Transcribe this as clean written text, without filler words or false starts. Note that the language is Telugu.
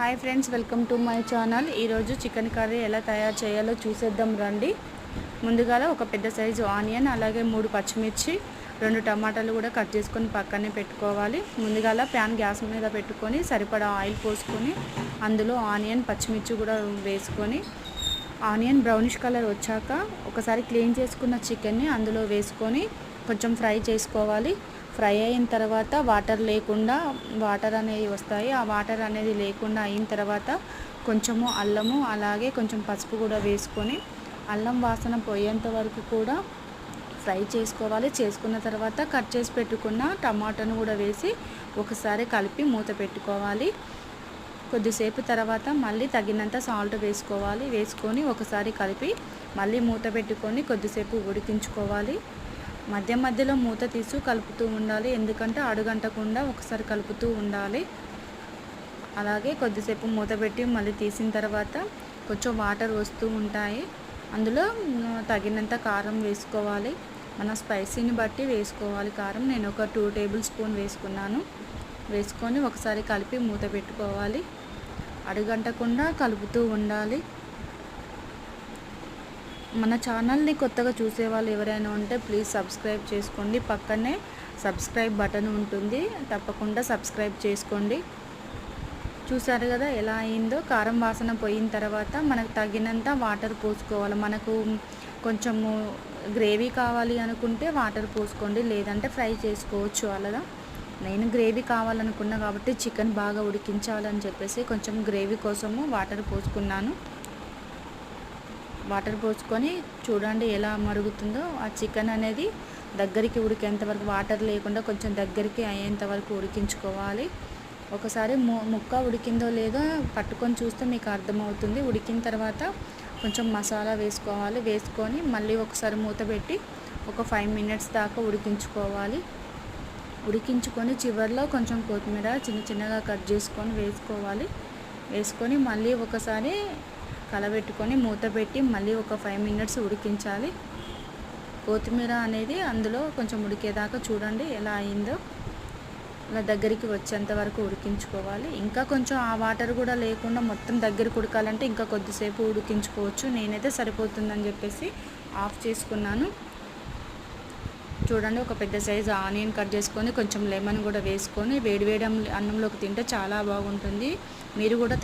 Hi friends, welcome to my channel. ఈరోజు చికెన్ కర్రీ ఎలా తయారు చేయాలో చూసేద్దాం రండి. ముందుగా ఒక పెద్ద సైజు ఆనియన్, అలాగే 3 పచ్చిమిర్చి, 2 టమాటాలు కూడా కట్ చేసుకొని పక్కనే పెట్టుకోవాలి. ముందుగా ప్యాన్ గ్యాస్ మీద పెట్టుకొని సరిపడా ఆయిల్ పోసుకొని అందులో ఆనియన్, పచ్చిమిర్చి కూడా వేసుకొని ఆనియన్ బ్రౌనిష్ కలర్ వచ్చాక ఒకసారి క్లీన్ చేసుకున్న చికెన్ని అందులో వేసుకొని కొంచెం ఫ్రై చేసుకోవాలి. ఫ్రై అయిన తర్వాత వాటర్ అనేవి వస్తాయి. ఆ వాటర్ అనేది లేకుండా అయిన తర్వాత కొంచెము అల్లము, అలాగే కొంచెం పసుపు కూడా వేసుకొని అల్లం వాసన పోయేంత వరకు కూడా ఫ్రై చేసుకోవాలి. చేసుకున్న తర్వాత కట్ చేసి పెట్టుకున్న టమాటాను కూడా వేసి ఒకసారి కలిపి మూత పెట్టుకోవాలి. కొద్దిసేపు తర్వాత మళ్ళీ తగినంత సాల్ట్ వేసుకోవాలి. వేసుకొని ఒకసారి కలిపి మళ్ళీ మూత పెట్టుకొని కొద్దిసేపు ఉడికించుకోవాలి. మధ్య మధ్యలో మూత తీసి కలుపుతూ ఉండాలి, ఎందుకంటే అడుగంటకుండా ఒకసారి కలుపుతూ ఉండాలి. అలాగే కొద్దిసేపు మూత పెట్టి మళ్ళీ తీసిన తర్వాత కొంచెం వాటర్ వస్తూ ఉంటాయి. అందులో తగినంత కారం వేసుకోవాలి. మన స్పైసీని బట్టి వేసుకోవాలి కారం. నేను ఒక 2 టేబుల్ స్పూన్ వేసుకున్నాను. వేసుకొని ఒకసారి కలిపి మూత పెట్టుకోవాలి. అడుగంటకుండా కలుపుతూ ఉండాలి. మన ఛానల్ని కొత్తగా చూసేవాళ్ళు ఎవరైనా ఉంటే ప్లీజ్ సబ్స్క్రైబ్ చేసుకోండి. పక్కనే సబ్స్క్రైబ్ బటన్ ఉంటుంది, తప్పకుండా సబ్స్క్రైబ్ చేసుకోండి. చూసారు కదా ఎలా అయిందో. కారం వాసన పోయిన తర్వాత మనకు తగినంత వాటర్ పోసుకోవాలి. మనకు కొంచెము గ్రేవీ కావాలి అనుకుంటే వాటర్ పోసుకోండి, లేదంటే ఫ్రై చేసుకోవచ్చు. అలాగా నేను గ్రేవీ కావాలనుకున్నా కాబట్టి చికెన్ బాగా ఉడికించాలని చెప్పేసి కొంచెం గ్రేవీ కోసము వాటర్ పోసుకున్నాను. వాటర్ పోసుకొని చూడండి ఎలా మరుగుతుందో. ఆ చికెన్ అనేది దగ్గరికి ఉడికేంత వరకు, వాటర్ లేకుండా కొంచెం దగ్గరికి అయ్యేంత వరకు ఉడికించుకోవాలి. ఒకసారి ముక్క ఉడికిందో లేదో పట్టుకొని చూస్తే మీకు అర్థమవుతుంది. ఉడికిన తర్వాత కొంచెం మసాలా వేసుకోవాలి. వేసుకొని మళ్ళీ ఒకసారి మూత పెట్టి ఒక 5 మినిట్స్ దాకా ఉడికించుకోవాలి. ఉడికించుకొని చివరిలో కొంచెం కొత్తిమీర చిన్నగా కట్ చేసుకొని వేసుకోవాలి. వేసుకొని మళ్ళీ ఒకసారి కలబెట్టుకొని మూత పెట్టి మళ్ళీ ఒక 5 మినిట్స్ ఉడికించాలి. కొత్తిమీర అనేది అందులో కొంచెం ఉడికేదాకా చూడండి ఎలా అయిందో. అలా దగ్గరికి వచ్చేంత వరకు ఉడికించుకోవాలి. ఇంకా కొంచెం ఆ వాటర్ కూడా లేకుండా మొత్తం దగ్గరికి ఉడకాలంటే ఇంకా కొద్దిసేపు ఉడికించుకోవచ్చు. నేనైతే సరిపోతుందని చెప్పేసి ఆఫ్ చేసుకున్నాను. చూడండి, ఒక పెద్ద సైజు ఆనియన్ కట్ చేసుకొని కొంచెం లెమన్ కూడా వేసుకొని వేడివేడి అన్నంలోకి తింటే చాలా బాగుంటుంది. మీరు కూడా